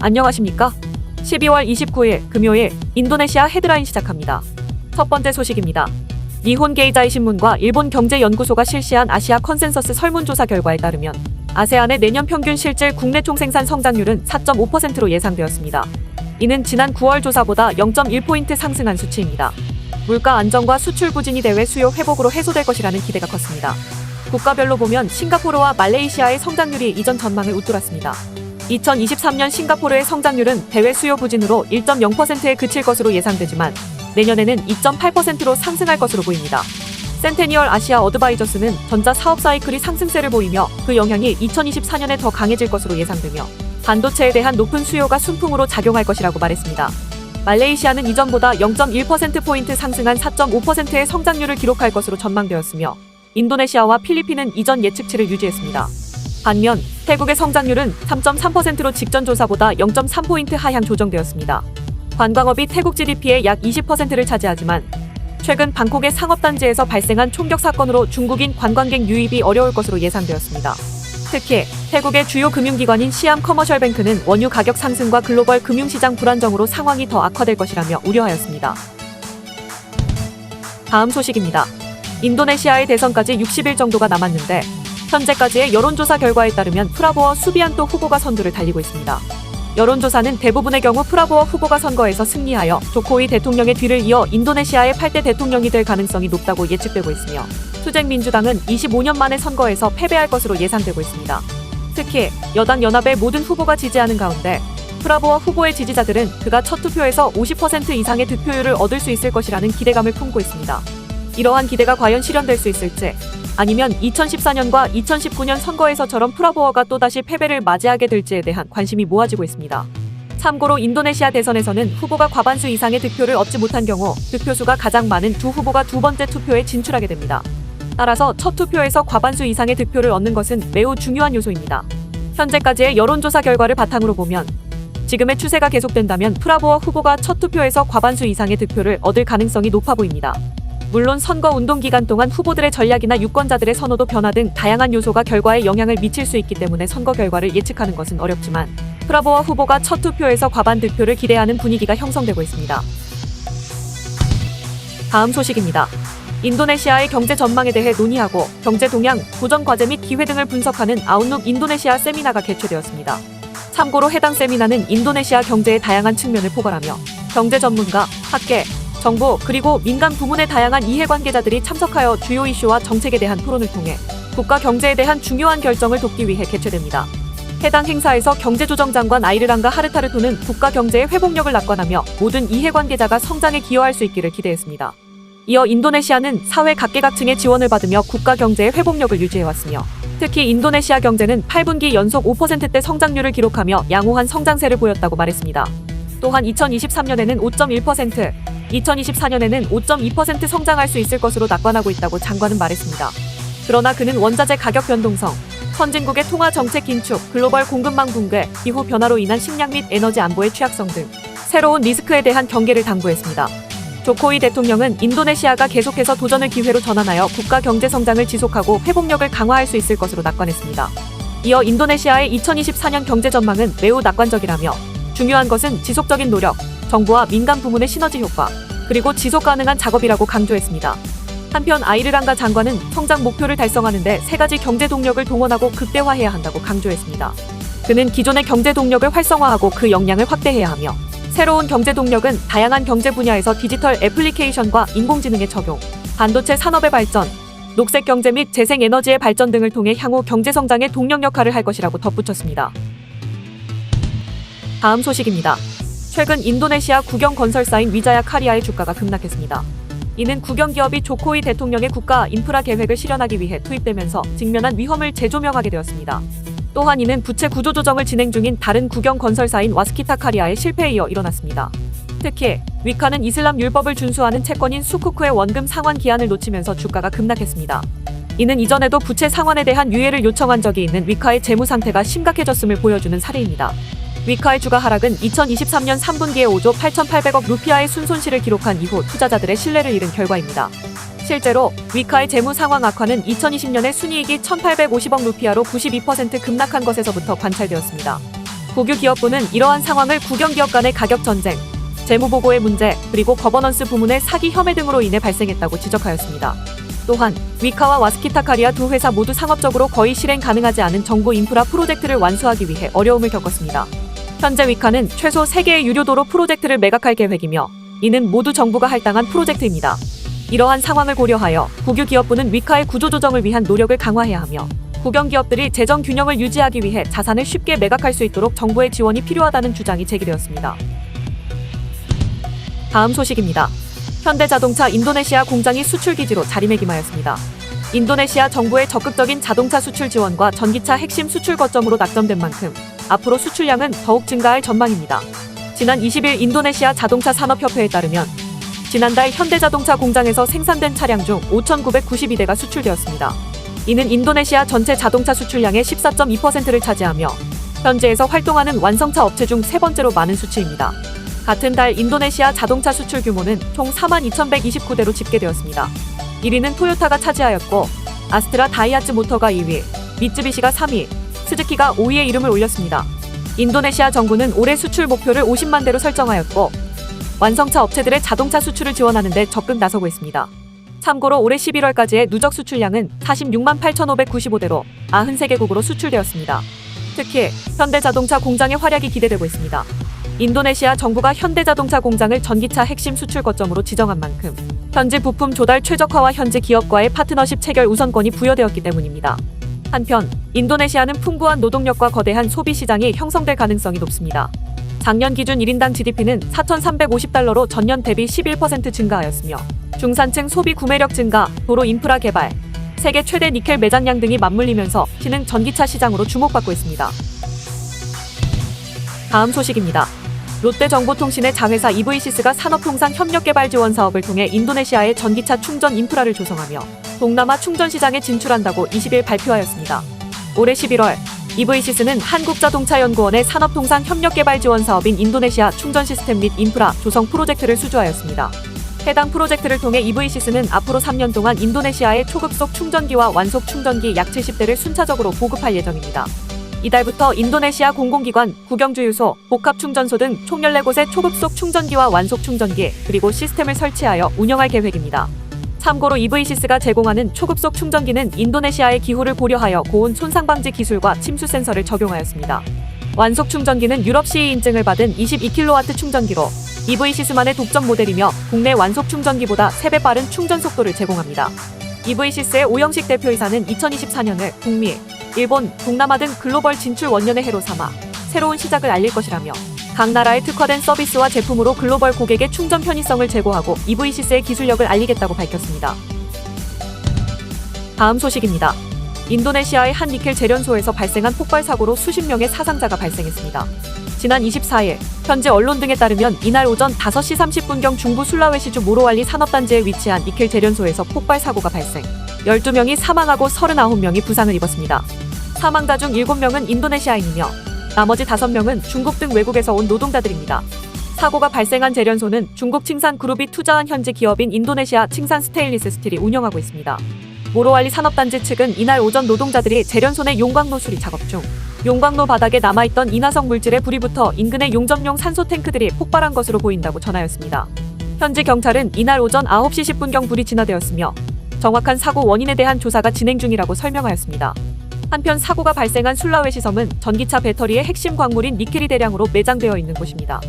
안녕하십니까? 12월 29일 금요일 인도네시아 헤드라인 시작합니다. 첫 번째 소식입니다. 니혼 게이자이 신문과 일본 경제연구소가 실시한 아시아 컨센서스 설문조사 결과에 따르면 아세안의 내년 평균 실질 국내 총생산 성장률은 4.5%로 예상되었습니다. 이는 지난 9월 조사보다 0.1포인트 상승한 수치입니다. 물가 안정과 수출 부진이 대외 수요 회복으로 해소될 것이라는 기대가 컸습니다. 국가별로 보면 싱가포르와 말레이시아의 성장률이 이전 전망을 웃돌았습니다. 2023년 싱가포르의 성장률은 대외 수요 부진으로 1.0%에 그칠 것으로 예상되지만 내년에는 2.8%로 상승할 것으로 보입니다. 센테니얼 아시아 어드바이저스는 전자 사업 사이클이 상승세를 보이며 그 영향이 2024년에 더 강해질 것으로 예상되며 반도체에 대한 높은 수요가 순풍으로 작용할 것이라고 말했습니다. 말레이시아는 이전보다 0.1%포인트 상승한 4.5%의 성장률을 기록할 것으로 전망되었으며 인도네시아와 필리핀은 이전 예측치를 유지했습니다. 반면 태국의 성장률은 3.3%로 직전 조사보다 0.3포인트 하향 조정되었습니다. 관광업이 태국 GDP의 약 20%를 차지하지만 최근 방콕의 상업단지에서 발생한 총격 사건으로 중국인 관광객 유입이 어려울 것으로 예상되었습니다. 특히 태국의 주요 금융기관인 시암 커머셜뱅크는 원유 가격 상승과 글로벌 금융시장 불안정으로 상황이 더 악화될 것이라며 우려하였습니다. 다음 소식입니다. 인도네시아의 대선까지 60일 정도가 남았는데 현재까지의 여론조사 결과에 따르면 프라보워 수비안토 후보가 선두를 달리고 있습니다. 여론조사는 대부분의 경우 프라보워 후보가 선거에서 승리하여 조코위 대통령의 뒤를 이어 인도네시아의 8대 대통령이 될 가능성이 높다고 예측되고 있으며 투쟁민주당은 25년 만에 선거에서 패배할 것으로 예상되고 있습니다. 특히 여당 연합의 모든 후보가 지지하는 가운데 프라보워 후보의 지지자들은 그가 첫 투표에서 50% 이상의 득표율을 얻을 수 있을 것이라는 기대감을 품고 있습니다. 이러한 기대가 과연 실현될 수 있을지 아니면 2014년과 2019년 선거에서처럼 프라보워가 또다시 패배를 맞이하게 될지에 대한 관심이 모아지고 있습니다. 참고로 인도네시아 대선에서는 후보가 과반수 이상의 득표를 얻지 못한 경우 득표수가 가장 많은 두 후보가 두 번째 투표에 진출하게 됩니다. 따라서 첫 투표에서 과반수 이상의 득표를 얻는 것은 매우 중요한 요소입니다. 현재까지의 여론조사 결과를 바탕으로 보면 지금의 추세가 계속된다면 프라보워 후보가 첫 투표에서 과반수 이상의 득표를 얻을 가능성이 높아 보입니다. 물론 선거 운동 기간 동안 후보들의 전략이나 유권자들의 선호도 변화 등 다양한 요소가 결과에 영향을 미칠 수 있기 때문에 선거 결과를 예측하는 것은 어렵지만 프라보워 후보가 첫 투표에서 과반 득표를 기대하는 분위기가 형성되고 있습니다. 다음 소식입니다. 인도네시아의 경제 전망에 대해 논의하고 경제 동향, 도전 과제 및 기회 등을 분석하는 아웃룩 인도네시아 세미나가 개최되었습니다. 참고로 해당 세미나는 인도네시아 경제의 다양한 측면을 포괄하며 경제 전문가, 학계, 정부 그리고 민간 부문의 다양한 이해관계자들이 참석하여 주요 이슈와 정책에 대한 토론을 통해 국가 경제에 대한 중요한 결정을 돕기 위해 개최됩니다. 해당 행사에서 경제조정장관 아이르랑가 하르타르토는 국가 경제의 회복력을 낙관하며 모든 이해관계자가 성장에 기여할 수 있기를 기대했습니다. 이어 인도네시아는 사회 각계각층의 지원을 받으며 국가 경제의 회복력을 유지해왔으며 특히 인도네시아 경제는 8분기 연속 5%대 성장률을 기록하며 양호한 성장세를 보였다고 말했습니다. 또한 2023년에는 5.1%, 2024년에는 5.2% 성장할 수 있을 것으로 낙관하고 있다고 장관은 말했습니다. 그러나 그는 원자재 가격 변동성, 선진국의 통화 정책 긴축, 글로벌 공급망 붕괴, 기후 변화로 인한 식량 및 에너지 안보의 취약성 등 새로운 리스크에 대한 경계를 당부했습니다. 조코위 대통령은 인도네시아가 계속해서 도전을 기회로 전환하여 국가 경제 성장을 지속하고 회복력을 강화할 수 있을 것으로 낙관했습니다. 이어 인도네시아의 2024년 경제 전망은 매우 낙관적이라며 중요한 것은 지속적인 노력, 정부와 민간 부문의 시너지 효과, 그리고 지속 가능한 작업이라고 강조했습니다. 한편 아이르랑가 장관은 성장 목표를 달성하는 데 세 가지 경제 동력을 동원하고 극대화해야 한다고 강조했습니다. 그는 기존의 경제 동력을 활성화하고 그 역량을 확대해야 하며 새로운 경제 동력은 다양한 경제 분야에서 디지털 애플리케이션과 인공지능의 적용, 반도체 산업의 발전, 녹색 경제 및 재생 에너지의 발전 등을 통해 향후 경제 성장의 동력 역할을 할 것이라고 덧붙였습니다. 다음 소식입니다. 최근 인도네시아 국영 건설사인 위자야 카리아의 주가가 급락했습니다. 이는 국영 기업이 조코위 대통령의 국가 인프라 계획을 실현하기 위해 투입되면서 직면한 위험을 재조명하게 되었습니다. 또한 이는 부채 구조 조정을 진행 중인 다른 국영 건설사인 와스키타 카리아의 실패에 이어 일어났습니다. 특히 위카는 이슬람 율법을 준수하는 채권인 수쿠쿠의 원금 상환 기한을 놓치면서 주가가 급락했습니다. 이는 이전에도 부채 상환에 대한 유예를 요청한 적이 있는 위카의 재무 상태가 심각해졌음을 보여주는 사례입니다. 위카의 주가 하락은 2023년 3분기에 5조 8,800억 루피아의 순손실을 기록한 이후 투자자들의 신뢰를 잃은 결과입니다. 실제로 위카의 재무 상황 악화는 2020년에 순이익이 1,850억 루피아로 92% 급락한 것에서부터 관찰되었습니다. 국유기업부는 이러한 상황을 국영기업 간의 가격 전쟁, 재무보고의 문제, 그리고 거버넌스 부문의 사기 혐의 등으로 인해 발생했다고 지적하였습니다. 또한 위카와 와스키타카리아 두 회사 모두 상업적으로 거의 실행 가능하지 않은 정부 인프라 프로젝트를 완수하기 위해 어려움을 겪었습니다. 현재 위카는 최소 3개의 유료도로 프로젝트를 매각할 계획이며 이는 모두 정부가 할당한 프로젝트입니다. 이러한 상황을 고려하여 국유기업부는 위카의 구조조정을 위한 노력을 강화해야 하며 국영기업들이 재정 균형을 유지하기 위해 자산을 쉽게 매각할 수 있도록 정부의 지원이 필요하다는 주장이 제기되었습니다. 다음 소식입니다. 현대자동차 인도네시아 공장이 수출기지로 자리매김하였습니다. 인도네시아 정부의 적극적인 자동차 수출 지원과 전기차 핵심 수출 거점으로 낙점된 만큼 앞으로 수출량은 더욱 증가할 전망입니다. 지난 20일 인도네시아 자동차 산업협회에 따르면 지난달 현대자동차 공장에서 생산된 차량 중 5,992대가 수출되었습니다. 이는 인도네시아 전체 자동차 수출량의 14.2%를 차지하며 현지에서 활동하는 완성차 업체 중 세 번째로 많은 수치입니다. 같은 달 인도네시아 자동차 수출 규모는 총 42,129대로 집계되었습니다. 1위는 토요타가 차지하였고 아스트라 다이하츠 모터가 2위, 미쯔비시가 3위, 스즈키가 5위에 이름을 올렸습니다. 인도네시아 정부는 올해 수출 목표를 50만 대로 설정하였고 완성차 업체들의 자동차 수출을 지원하는 데 적극 나서고 있습니다. 참고로 올해 11월까지의 누적 수출량은 46만 8,595대로 93개국으로 수출되었습니다. 특히 현대자동차 공장의 활약이 기대되고 있습니다. 인도네시아 정부가 현대자동차 공장을 전기차 핵심 수출 거점으로 지정한 만큼 현지 부품 조달 최적화와 현지 기업과의 파트너십 체결 우선권이 부여되었기 때문입니다. 한편 인도네시아는 풍부한 노동력과 거대한 소비 시장이 형성될 가능성이 높습니다. 작년 기준 1인당 GDP는 4,350달러로 전년 대비 11% 증가하였으며 중산층 소비 구매력 증가, 도로 인프라 개발, 세계 최대 니켈 매장량 등이 맞물리면서 신흥 전기차 시장으로 주목받고 있습니다. 다음 소식입니다. 롯데정보통신의 자회사 EV시스가 산업통상협력개발 지원 사업을 통해 인도네시아의 전기차 충전 인프라를 조성하며 동남아 충전 시장에 진출한다고 20일 발표하였습니다. 올해 11월 EV시스는 한국자동차연구원의 산업통상협력개발 지원 사업인 인도네시아 충전 시스템 및 인프라 조성 프로젝트를 수주하였습니다. 해당 프로젝트를 통해 EV시스는 앞으로 3년 동안 인도네시아의 초급속 충전기와 완속 충전기 약 70대를 순차적으로 보급할 예정입니다. 이달부터 인도네시아 공공기관, 국영주유소, 복합충전소 등 총 14곳의 초급속 충전기와 완속 충전기, 그리고 시스템을 설치하여 운영할 계획입니다. 참고로 EV시스가 제공하는 초급속 충전기는 인도네시아의 기후를 고려하여 고온 손상 방지 기술과 침수 센서를 적용하였습니다. 완속 충전기는 유럽 CE 인증을 받은 22kW 충전기로 EV시스만의 독점 모델이며 국내 완속 충전기보다 3배 빠른 충전 속도를 제공합니다. EV시스의 오영식 대표이사는 2024년을 북미, 일본, 동남아 등 글로벌 진출 원년의 해로 삼아 새로운 시작을 알릴 것이라며 각 나라의 특화된 서비스와 제품으로 글로벌 고객의 충전 편의성을 제고하고 EV시스의 기술력을 알리겠다고 밝혔습니다. 다음 소식입니다. 인도네시아의 한 니켈 재련소에서 발생한 폭발 사고로 수십 명의 사상자가 발생했습니다. 지난 24일 현지 언론 등에 따르면 이날 오전 5시 30분경 중부 술라웨시주 모로왈리 산업단지에 위치한 니켈 재련소에서 폭발 사고가 발생. 12명이 사망하고 39명이 부상을 입었습니다. 사망자 중 7명은 인도네시아인이며 나머지 5명은 중국 등 외국에서 온 노동자들입니다. 사고가 발생한 재련소는 중국 칭산 그룹이 투자한 현지 기업인 인도네시아 칭산 스테인리스 스틸이 운영하고 있습니다. 모로왈리 산업단지 측은 이날 오전 노동자들이 재련소 내 용광로 수리 작업 중 용광로 바닥에 남아있던 인화성 물질에 불이 붙어 인근의 용접용 산소 탱크들이 폭발한 것으로 보인다고 전하였습니다. 현지 경찰은 이날 오전 9시 10분경 불이 진화되었으며 정확한 사고 원인에 대한 조사가 진행 중이라고 설명하였습니다. 한편 사고가 발생한 술라웨시 섬은 전기차 배터리의 핵심 광물인 니켈이 대량으로 매장되어 있는 곳입니다.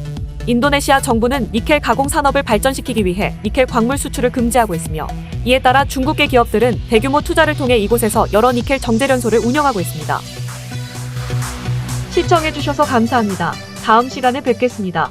인도네시아 정부는 니켈 가공 산업을 발전시키기 위해 니켈 광물 수출을 금지하고 있으며 이에 따라 중국계 기업들은 대규모 투자를 통해 이곳에서 여러 니켈 정제련소를 운영하고 있습니다. 시청해주셔서 감사합니다. 다음 시간에 뵙겠습니다.